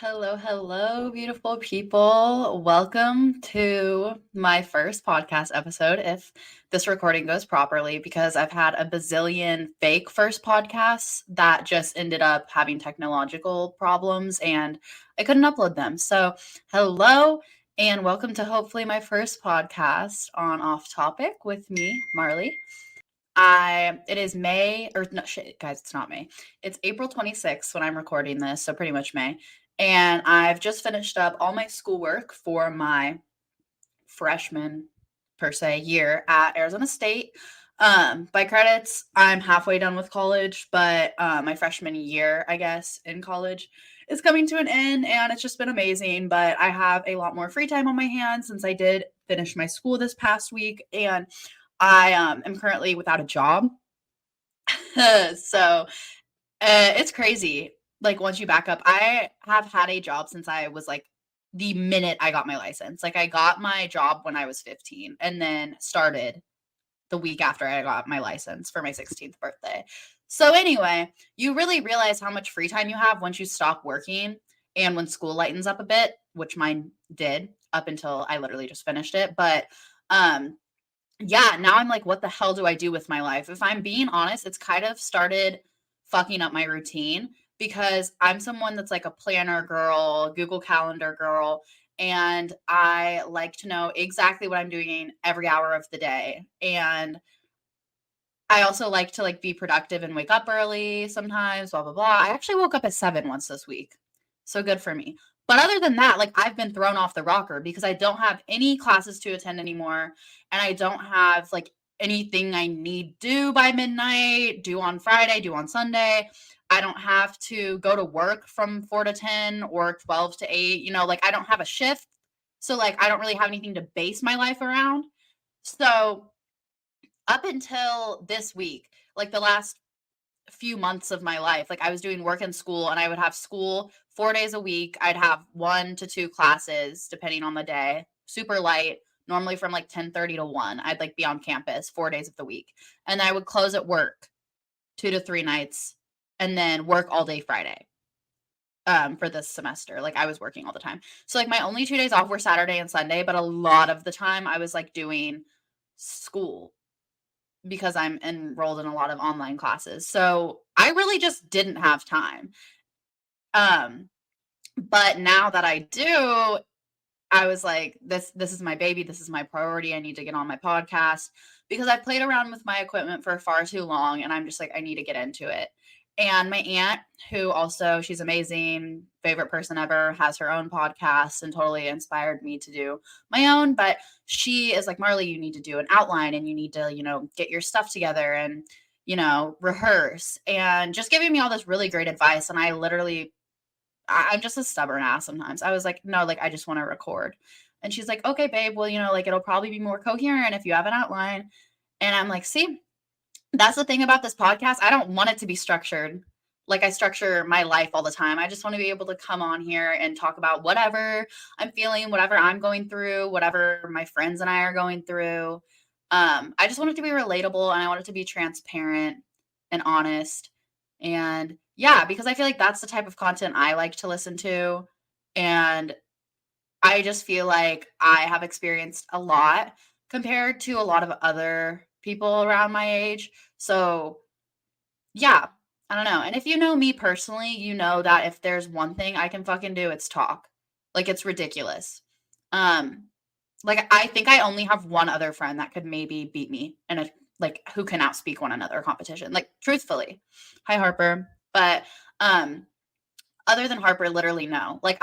Hello, hello, beautiful people. Welcome to my first podcast episode, if this recording goes properly, because I've had a bazillion fake first podcasts that just ended up having technological problems and I couldn't upload them. So, hello, and welcome to hopefully my first podcast on Off Topic with me, Marley. It is May, or no, shit, guys, it's not May. It's April 26th when I'm recording this, so pretty much May. And I've just finished up all my schoolwork for my freshman, per se, year at Arizona State. By credits, I'm halfway done with college, but my freshman year, I guess, in college is coming to an end, and it's just been amazing. But I have a lot more free time on my hands since I did finish my school this past week, and I am currently without a job. So it's crazy. Like, once you back up, I have had a job since I was like the minute I got my license. Like, I got my job when I was 15 and then started the week after I got my license for my 16th birthday. So, anyway, you really realize how much free time you have once you stop working and when school lightens up a bit, which mine did up until I literally just finished it. But, yeah, now I'm like, what the hell do I do with my life? If I'm being honest, it's kind of started fucking up my routine because I'm someone that's like a planner girl, Google Calendar girl, and I like to know exactly what I'm doing every hour of the day. And I also like to like be productive and wake up early sometimes, blah blah blah. I actually woke up at 7 once this week. So good for me. But other than that, like I've been thrown off the rocker because I don't have any classes to attend anymore and I don't have like anything I need due by midnight, due on Friday, due on Sunday. I don't have to go to work from 4 to 10 or 12 to 8, like I don't have a shift. So like I don't really have anything to base my life around. So up until this week, like the last few months of my life, like I was doing work in school and I would have school 4 days a week. I'd have 1 to 2 classes depending on the day, super light, normally from like 10:30 to 1. I'd like be on campus 4 days of the week. And I would close at work 2 to 3 nights and then work all day Friday. For this semester. Like I was working all the time. So like my only 2 days off were Saturday and Sunday, but a lot of the time I was like doing school because I'm enrolled in a lot of online classes. So I really just didn't have time. Um, but now that I do, I was like, this is my baby. This is my priority. I need to get on my podcast because I've played around with my equipment for far too long. And I'm just like, I need to get into it. And my aunt, who also, she's amazing, favorite person ever, has her own podcast and totally inspired me to do my own. But she is like, Marley, you need to do an outline and you need to, get your stuff together and, rehearse and just giving me all this really great advice. And I'm just a stubborn ass sometimes. I was like, no, like, I just want to record. And she's like, okay, babe, well, like, it'll probably be more coherent if you have an outline. And I'm like, see, that's the thing about this podcast. I don't want it to be structured like I structure my life all the time. I just want to be able to come on here and talk about whatever I'm feeling, whatever I'm going through, whatever my friends and I are going through. I just want it to be relatable and I want it to be transparent and honest. And yeah, because I feel like that's the type of content I like to listen to. And I just feel like I have experienced a lot compared to a lot of other people around my age. So, yeah, I don't know. And if you know me personally, you know that if there's one thing I can fucking do, it's talk. Like it's ridiculous. Um like I think I only have one other friend that could maybe beat me in a like who can outspeak one another competition. Like truthfully. Hi Harper. But other than Harper, literally no. Like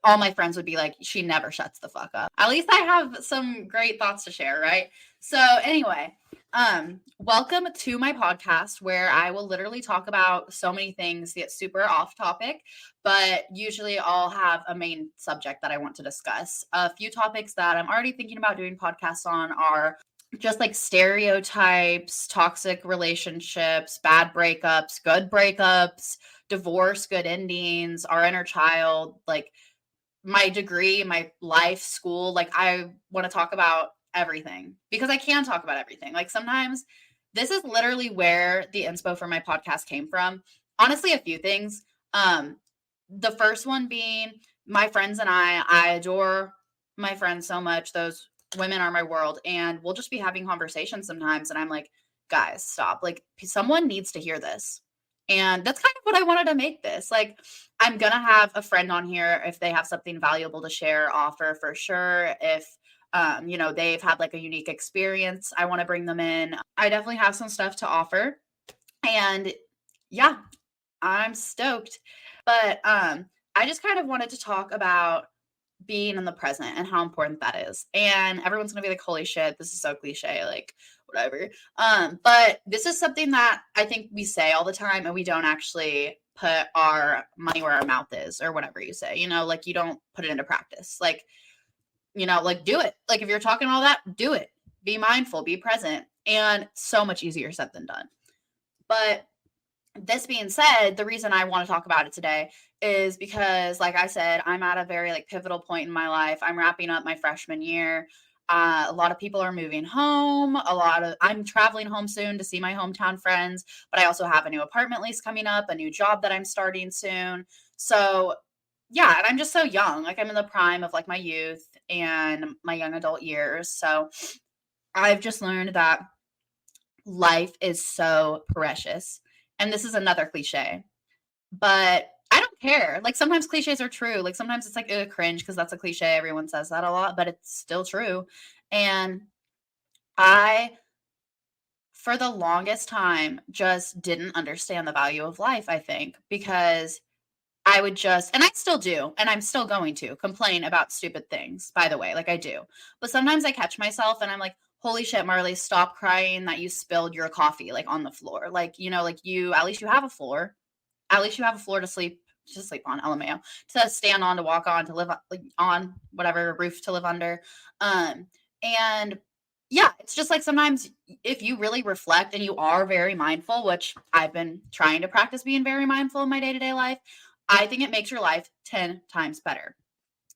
all my friends would be like, she never shuts the fuck up. At least I have some great thoughts to share, right? So anyway, welcome to my podcast where I will literally talk about so many things, get super off topic, but usually I'll have a main subject that I want to discuss. A few topics that I'm already thinking about doing podcasts on are just like stereotypes, toxic relationships, bad breakups, good breakups, divorce, good endings, our inner child, like my degree, my life, school. Like I want to talk about everything because I can talk about everything. Like sometimes this is literally where the inspo for my podcast came from. Honestly, a few things. The first one being my friends and I adore my friends so much. Those women are my world. And we'll just be having conversations sometimes. And I'm like, guys, stop. Like, someone needs to hear this. And that's kind of what I wanted to make this. Like, I'm going to have a friend on here if they have something valuable to share, offer for sure. If, they've had like a unique experience, I want to bring them in. I definitely have some stuff to offer. And yeah, I'm stoked. But I just kind of wanted to talk about being in the present and how important that is. And everyone's gonna be like, holy shit, this is so cliche, like whatever. But this is something that I think we say all the time and we don't actually put our money where our mouth is, or whatever you say, like you don't put it into practice. Like, like do it. Like if you're talking all that, do it. Be mindful, be present. And so much easier said than done. But this being said, the reason I want to talk about it today is because, like I said, I'm at a very like pivotal point in my life. I'm wrapping up my freshman year. A lot of people are moving home. I'm traveling home soon to see my hometown friends, but I also have a new apartment lease coming up, a new job that I'm starting soon. So yeah, and I'm just so young. Like I'm in the prime of like my youth and my young adult years. So I've just learned that life is so precious. And this is another cliche, but I don't care. Like sometimes cliches are true. Like sometimes it's like cringe because that's a cliche. Everyone says that a lot, but it's still true. And I, for the longest time, just didn't understand the value of life, I think, because I would just, and I still do, and I'm still going to complain about stupid things, by the way, like I do. But sometimes I catch myself and I'm like, holy shit, Marley, stop crying that you spilled your coffee like on the floor. Like, like at least you have a floor. At least you have a floor to sleep on, LMAO, to stand on, to walk on, to live on, whatever roof to live under. And yeah, it's just like sometimes if you really reflect and you are very mindful, which I've been trying to practice being very mindful in my day-to-day life, I think it makes your life 10 times better.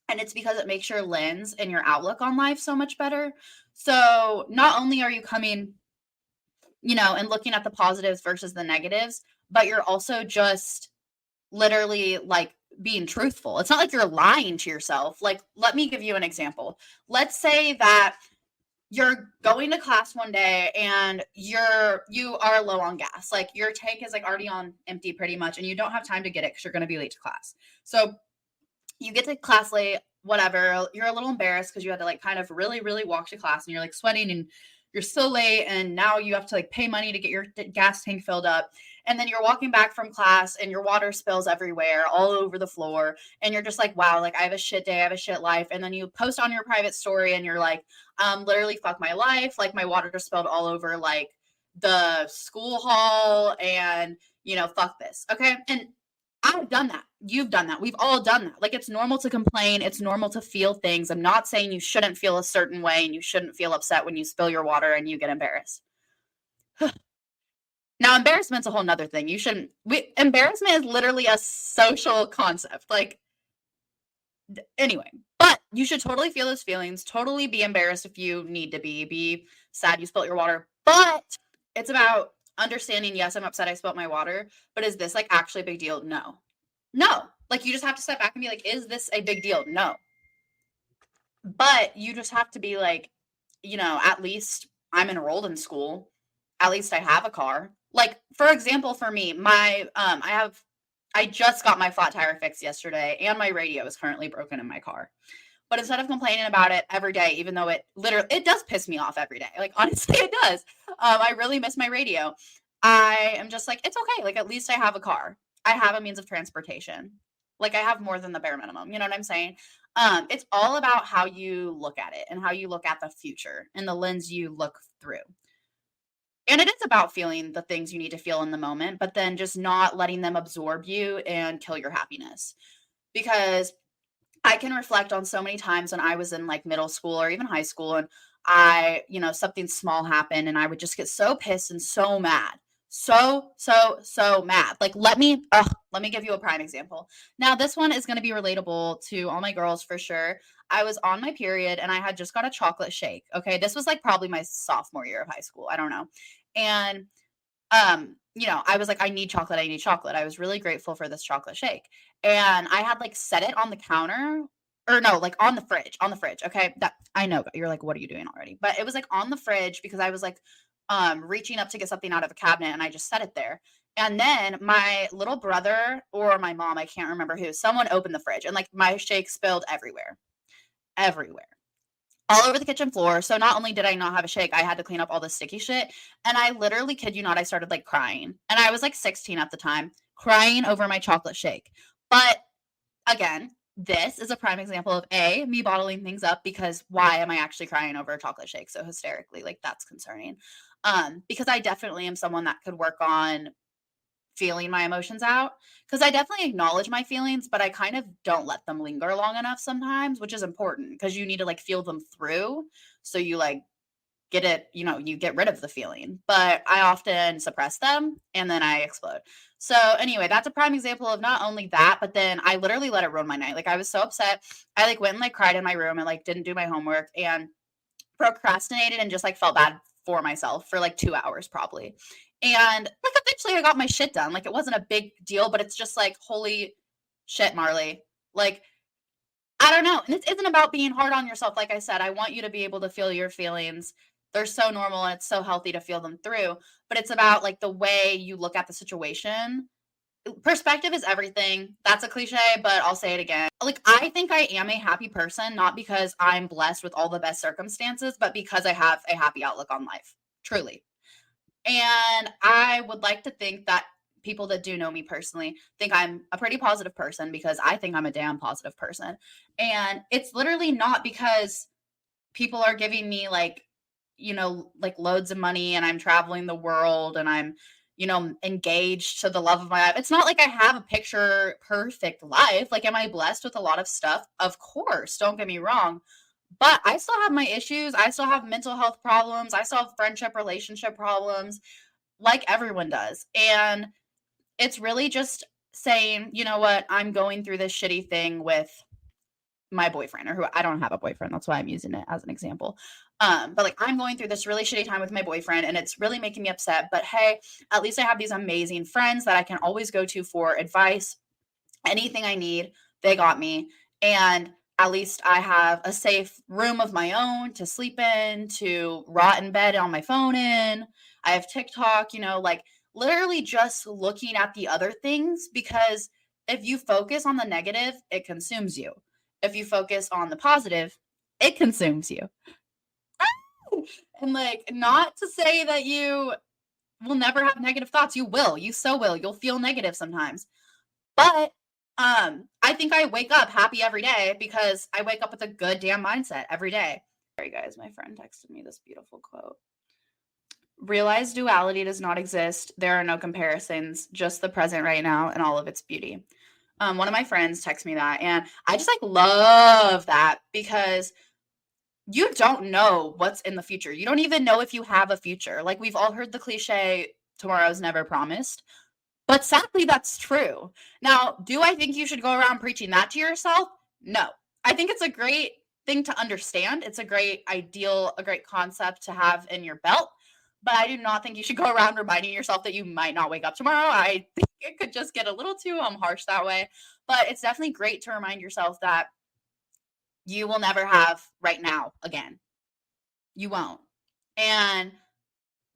And it's because it makes your lens and your outlook on life so much better. So not only are you coming, and looking at the positives versus the negatives, but you're also just literally like being truthful. It's not like you're lying to yourself. Like, let me give you an example. Let's say that you're going to class one day and you are low on gas. Like your tank is like already on empty pretty much, and you don't have time to get it because you're going to be late to class. So you get to class late, whatever. You're a little embarrassed because you had to like kind of really, really walk to class, and you're like sweating and you're so late, and now you have to like pay money to get your gas tank filled up. And then you're walking back from class and your water spills everywhere, all over the floor. And you're just like, wow, like I have a shit day, I have a shit life. And then you post on your private story and you're like, literally fuck my life. Like my water just spilled all over like the school hall, and fuck this. Okay. And I've done that. You've done that. We've all done that. Like it's normal to complain. It's normal to feel things. I'm not saying you shouldn't feel a certain way and you shouldn't feel upset when you spill your water and you get embarrassed. Now, embarrassment's a whole nother thing. Embarrassment is literally a social concept. Like, anyway, but you should totally feel those feelings. Totally be embarrassed if you need to be sad you spilt your water. But it's about understanding, yes, I'm upset I spilt my water, but is this like actually a big deal? No. Like you just have to step back and be like, is this a big deal? No. But you just have to be like, at least I'm enrolled in school. At least I have a car. Like, for example, for me, I just got my flat tire fixed yesterday, and my radio is currently broken in my car. But instead of complaining about it every day, even though it does piss me off every day, like honestly, it does. I really miss my radio. I am just like, it's okay. Like, at least I have a car. I have a means of transportation. Like, I have more than the bare minimum. You know what I'm saying? It's all about how you look at it and how you look at the future and the lens you look through. And it is about feeling the things you need to feel in the moment, but then just not letting them absorb you and kill your happiness. Because I can reflect on so many times when I was in like middle school or even high school, and something small happened and I would just get so pissed and so mad. So mad. Like, let me give you a prime example. Now, this one is going to be relatable to all my girls for sure. I was on my period and I had just got a chocolate shake. Okay. This was like probably my sophomore year of high school. I don't know. And, I was like, I need chocolate. I need chocolate. I was really grateful for this chocolate shake. and I had, like, set it on the counter or no, like, on the fridge, okay? That I know, you're like, "What are you doing already?" But it was, like, on the fridge because I was, like, reaching up to get something out of a cabinet, and I just set it there. And then my little brother or my mom, I can't remember who, someone opened the fridge, and, like, my shake spilled everywhere, everywhere, all over the kitchen floor. So not only did I not have a shake, I had to clean up all the sticky shit. And I literally kid you not, I started like crying. And I was like 16 at the time, crying over my chocolate shake. But again, this is a prime example of A, me bottling things up because why am I actually crying over a chocolate shake so hysterically? Like that's concerning. Because I definitely am someone that could work on feeling my emotions out because I definitely acknowledge my feelings, but I kind of don't let them linger long enough sometimes, which is important because you need to like feel them through. So you like get it, you get rid of the feeling. But I often suppress them and then I explode. So anyway, that's a prime example of not only that, but then I literally let it ruin my night. Like I was so upset. I like went and like cried in my room and like didn't do my homework and procrastinated and just like felt bad for myself for like 2 hours probably. And like eventually I got my shit done. Like it wasn't a big deal, but it's just like, holy shit, Marley. Like, I don't know. And it isn't about being hard on yourself. Like I said, I want you to be able to feel your feelings. They're so normal and it's so healthy to feel them through. But it's about like the way you look at the situation. Perspective is everything. That's a cliche, but I'll say it again. Like, I think I am a happy person, not because I'm blessed with all the best circumstances, but because I have a happy outlook on life. Truly. And I would like to think that people that do know me personally think I'm a pretty positive person because I think I'm a damn positive person. And it's literally not because people are giving me like, like loads of money and I'm traveling the world and I'm, engaged to the love of my life. It's not like I have a picture perfect life. Like, am I blessed with a lot of stuff? Of course. Don't get me wrong. But I still have my issues. I still have mental health problems. I still have friendship, relationship problems, like everyone does. And it's really just saying, you know what, I'm going through this shitty thing with my boyfriend or who I don't have a boyfriend. That's why I'm using it as an example. But like I'm going through this really shitty time with my boyfriend and it's really making me upset. But hey, at least I have these amazing friends that I can always go to for advice. Anything I need, they got me. And at least I have a safe room of my own to sleep in, to rot in bed on my phone in. I have TikTok, like literally just looking at the other things because if you focus on the negative, it consumes you. If you focus on the positive, it consumes you. And like, not to say that you will never have negative thoughts. You will. You so will. You'll feel negative sometimes. But I think I wake up happy every day because I wake up with a good damn mindset every day. Sorry guys, my friend texted me this beautiful quote. Realize duality does not exist. There are no comparisons, just the present right now and all of its beauty. One of my friends texted me that and I just like love that because you don't know what's in the future. You don't even know if you have a future. Like we've all heard the cliche, tomorrow's never promised. But sadly, that's true. Now, do I think you should go around preaching that to yourself? No. I think it's a great thing to understand. It's a great ideal, a great concept to have in your belt. But I do not think you should go around reminding yourself that you might not wake up tomorrow. I think it could just get a little too harsh that way. But it's definitely great to remind yourself that you will never have right now again. You won't. And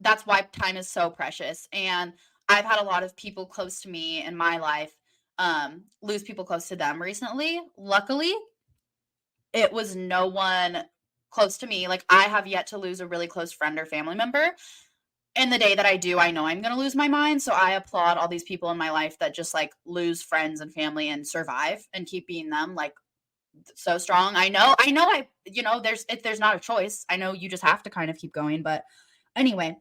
that's why time is so precious. And I've had a lot of people close to me in my life lose people close to them recently. Luckily, it was no one close to me. Like I have yet to lose a really close friend or family member. And the day that I do, I know I'm going to lose my mind. So I applaud all these people in my life that just like lose friends and family and survive and keep being them like so strong. There's not a choice. I know you just have to kind of keep going, but anyway,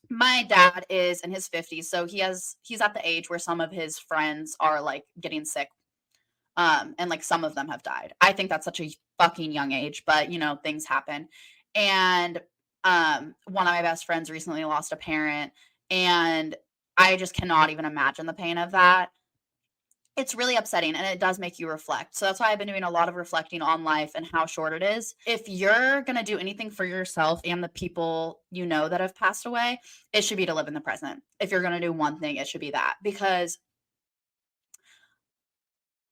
my dad is in his 50s, so he's at the age where some of his friends are like getting sick. And like some of them have died. I think that's such a fucking young age, but things happen. And one of my best friends recently lost a parent, and I just cannot even imagine the pain of that. It's really upsetting and it does make you reflect. So that's why I've been doing a lot of reflecting on life and how short it is. If you're going to do anything for yourself and the people that have passed away, it should be to live in the present. If you're going to do one thing, it should be that because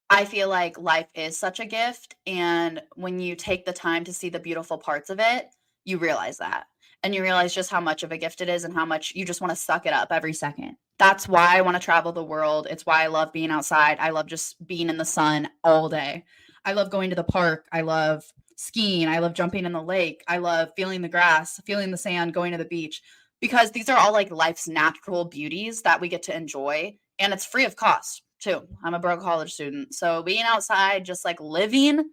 I feel like life is such a gift, and when you take the time to see the beautiful parts of it, you realize that. And you realize just how much of a gift it is and how much you just wanna suck it up every second. That's why I wanna travel the world. It's why I love being outside. I love just being in the sun all day. I love going to the park. I love skiing. I love jumping in the lake. I love feeling the grass, feeling the sand, going to the beach, because these are all, like, life's natural beauties that we get to enjoy, and it's free of cost too. I'm a broke college student. So being outside, just like living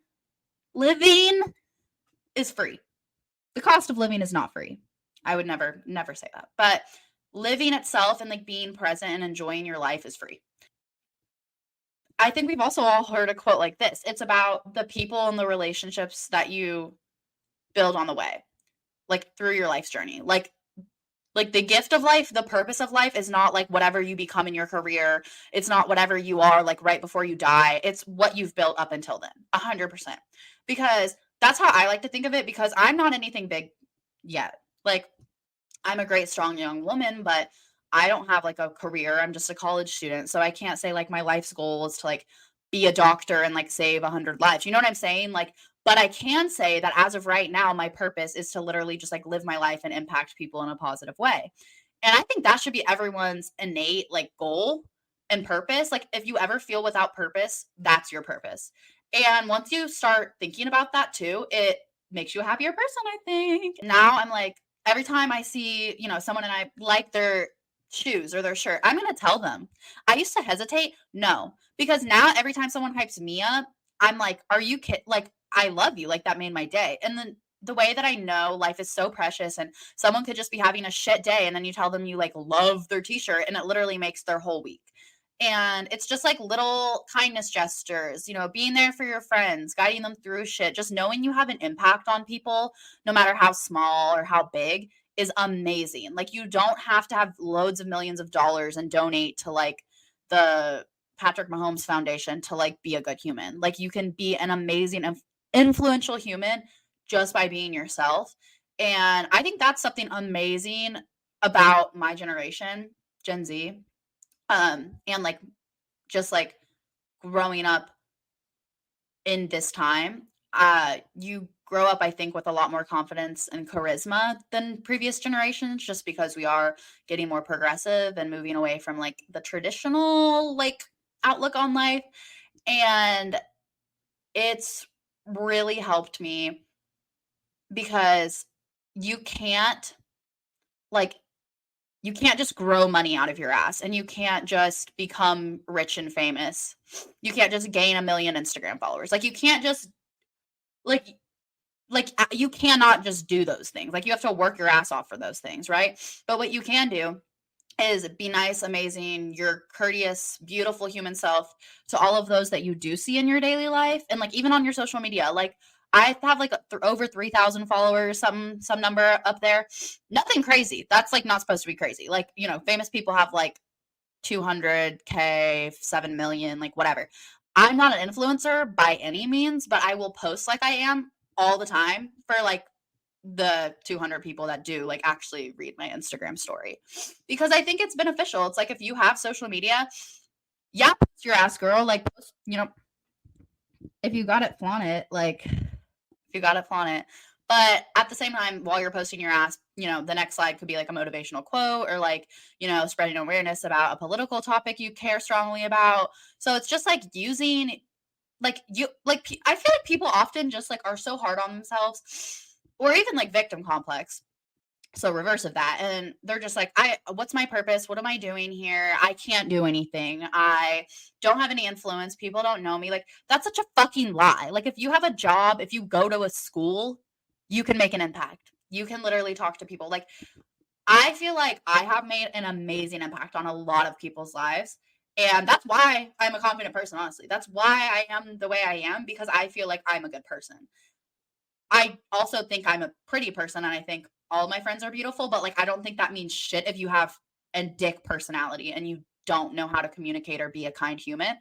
is free. The cost of living is not free. I would never say that. But living itself and like being present and enjoying your life is free. I think we've also all heard a quote like this. It's about the people and the relationships that you build on the way, like through your life's journey. Like the gift of life, the purpose of life is not like whatever you become in your career. It's not whatever you are like right before you die. It's what you've built up until then. 100%. Because that's how I like to think of it, because I'm not anything big yet. Like I'm a great strong young woman, but I don't have like a career. I'm just a college student. So I can't say like my life's goal is to like be a doctor and like save 100 lives. You know what I'm saying? Like, but I can say that as of right now, my purpose is to literally just like live my life and impact people in a positive way. And I think that should be everyone's innate like goal and purpose. Like if you ever feel without purpose, that's your purpose. And once you start thinking about that too, it makes you a happier person, I think. Now I'm like, every time I see, someone and I like their shoes or their shirt, I'm going to tell them. I used to hesitate. No, because now every time someone hypes me up, I'm like, are you kidding? Like, I love you. Like, that made my day. And then the way that I know life is so precious, and someone could just be having a shit day and then you tell them you like love their t-shirt and it literally makes their whole week. And it's just like little kindness gestures, being there for your friends, guiding them through shit, just knowing you have an impact on people, no matter how small or how big, is amazing. Like, you don't have to have loads of millions of dollars and donate to like the Patrick Mahomes Foundation to like be a good human. Like, you can be an amazing, influential human just by being yourself. And I think that's something amazing about my generation, Gen Z, and like just like growing up in this time. You grow up, I think, with a lot more confidence and charisma than previous generations, just because we are getting more progressive and moving away from like the traditional like outlook on life. And it's really helped me because you can't like you can't just grow money out of your ass, and you can't just become rich and famous. You can't just gain a million Instagram followers. Like, you can't just like you cannot just do those things. Like, you have to work your ass off for those things, right? But what you can do is be nice, amazing, your courteous, beautiful human self to all of those that you do see in your daily life, and like even on your social media. Like, I have like over 3,000 followers, some number up there. Nothing crazy. That's like not supposed to be crazy. Like, famous people have like 200K, 7 million, like whatever. I'm not an influencer by any means, but I will post like I am all the time for like the 200 people that do like actually read my Instagram story, because I think it's beneficial. It's like, if you have social media, yeah, post your ass, girl. Like, post, if you got it, flaunt it. Like, if you got it, flaunt it. But at the same time, while you're posting your ass, the next slide could be like a motivational quote, or like, spreading awareness about a political topic you care strongly about. So it's just like using like I feel like people often just like are so hard on themselves, or even like victim complex, so reverse of that, and they're just like, what's my purpose? What am I doing here? I can't do anything. I don't have any influence. People don't know me. Like, that's such a fucking lie. Like, if you have a job, if you go to a school, you can make an impact. You can literally talk to people. Like, I feel like I have made an amazing impact on a lot of people's lives. And that's why I'm a confident person, honestly. That's why I am the way I am, because I feel like I'm a good person. I also think I'm a pretty person, and I think all my friends are beautiful, but like, I don't think that means shit if you have a dick personality and you don't know how to communicate or be a kind human.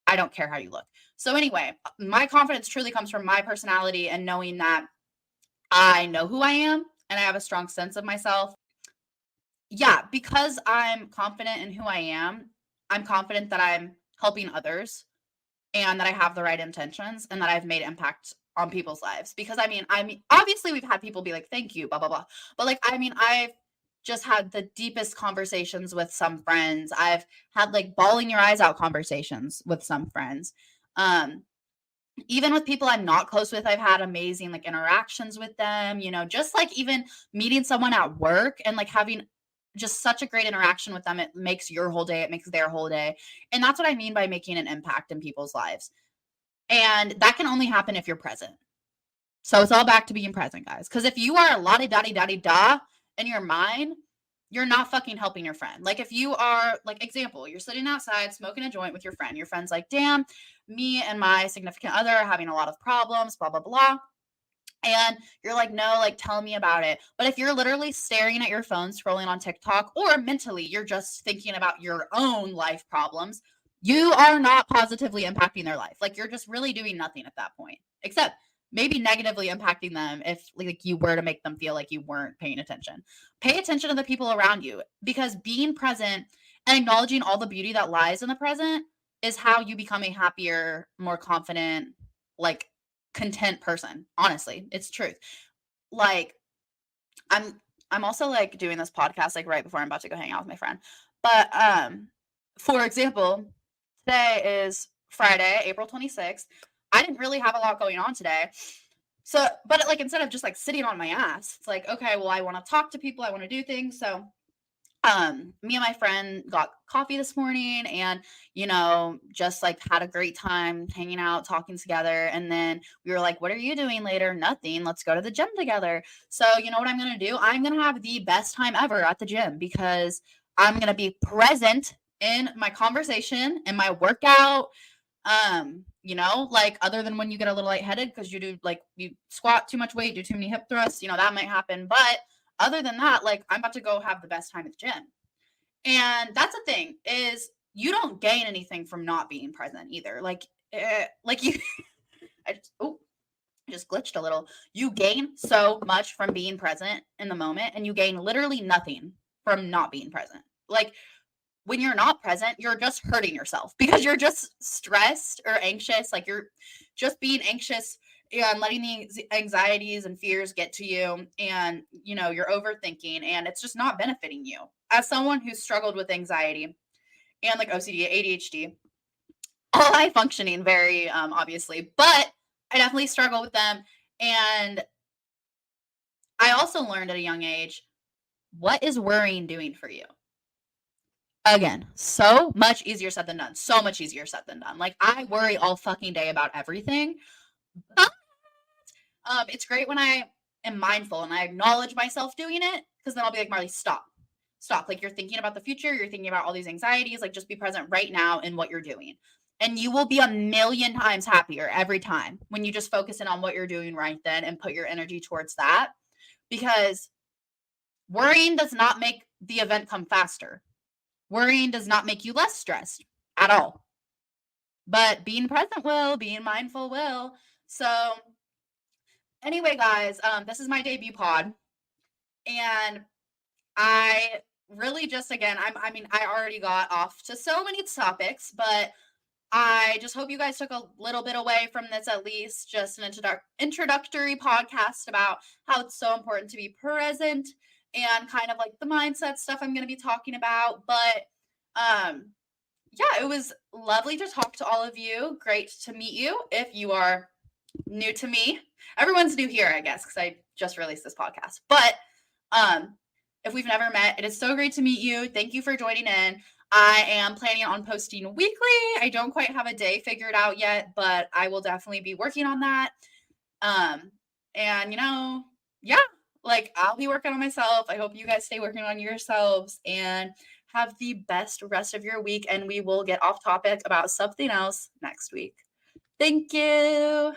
I don't care how you look. So anyway, my confidence truly comes from my personality and knowing that I know who I am and I have a strong sense of myself. Yeah, because I'm confident in who I am, I'm confident that I'm helping others. and that I have the right intentions and that I've made impact on people's lives. Because I mean, obviously we've had people be like, thank you, blah, blah, blah. But like, I mean, I've just had the deepest conversations with some friends. I've had like bawling your eyes out conversations with some friends. Um, Even with people I'm not close with, I've had amazing like interactions with them, you know, just like even meeting someone at work and like having just such a great interaction with them. It makes your whole day, it makes their whole day. And that's what I mean by making an impact in people's lives. And that can only happen if you're present. So it's all back to being present, guys. Because if you are la di da di da di da in your mind, you're not fucking helping your friend. Like if you are, like, example, you're sitting outside smoking a joint with your friend. Your friend's like, damn, me and my significant other are having a lot of problems, blah, blah, blah. And you're like, no, like, tell me about it. But if you're literally staring at your phone, scrolling on TikTok, or mentally you're just thinking about your own life problems, you are not positively impacting their life. Like, you're just really doing nothing at that point, except maybe negatively impacting them if like you were to make them feel like you weren't paying attention. Pay attention to the people around you, because being present and acknowledging all the beauty that lies in the present is how you become a happier, more confident, like content person. Honestly, it's truth. Like I'm I'm also like doing this podcast like right before I'm about to go hang out with my friend. But for example, today is Friday, April 26th. I didn't really have a lot going on today. So, but like instead of just like sitting on my ass, it's like, okay, well, I want to talk to people, I want to do things. So me and my friend got coffee this morning, and you know, just like had a great time hanging out, talking together. And then we were like, what are you doing later? Nothing, let's go to the gym together. So you know what I'm gonna do? I'm gonna have the best time ever at the gym, because I'm gonna be present in my conversation and my workout. You know, like other than when you get a little lightheaded because you do like you squat too much weight, do too many hip thrusts, you know, that might happen. But other than that, like I'm about to go have the best time at the gym. And that's the thing, is you don't gain anything from not being present either. Like you I just glitched a little. You gain so much from being present in the moment, and you gain literally nothing from not being present. Like when you're not present, you're just hurting yourself because you're just stressed or anxious. Like you're just being anxious and letting the anxieties and fears get to you. And, you know, you're overthinking, and it's just not benefiting you. As someone who's struggled with anxiety and like OCD, ADHD, all high functioning, very obviously, but I definitely struggle with them. And I also learned at a young age, what is worrying doing for you? Again, so much easier said than done. So much easier said than done. Like I worry all fucking day about everything. But it's great when I am mindful and I acknowledge myself doing it, because then I'll be like, Marley, stop. Stop. Like you're thinking about the future, you're thinking about all these anxieties, like just be present right now in what you're doing. And you will be a million times happier every time when you just focus in on what you're doing right then and put your energy towards that. Because worrying does not make the event come faster. Worrying does not make you less stressed at all. But being present will, being mindful will. So anyway, guys, this is my debut pod. And I really just, again, I mean, I already got off to so many topics, but I just hope you guys took a little bit away from this, at least just an introductory podcast about how it's so important to be present and kind of like the mindset stuff I'm going to be talking about. But yeah, it was lovely to talk to all of you. Great to meet you. If you are new to me, everyone's new here, I guess, because I just released this podcast. But if we've never met, it is so great to meet you. Thank you for joining in. I am planning on posting weekly. I don't quite have a day figured out yet, but I will definitely be working on that. And you know, yeah, like I'll be working on myself. I hope you guys stay working on yourselves and have the best rest of your week. And we will get off topic about something else next week. Thank you.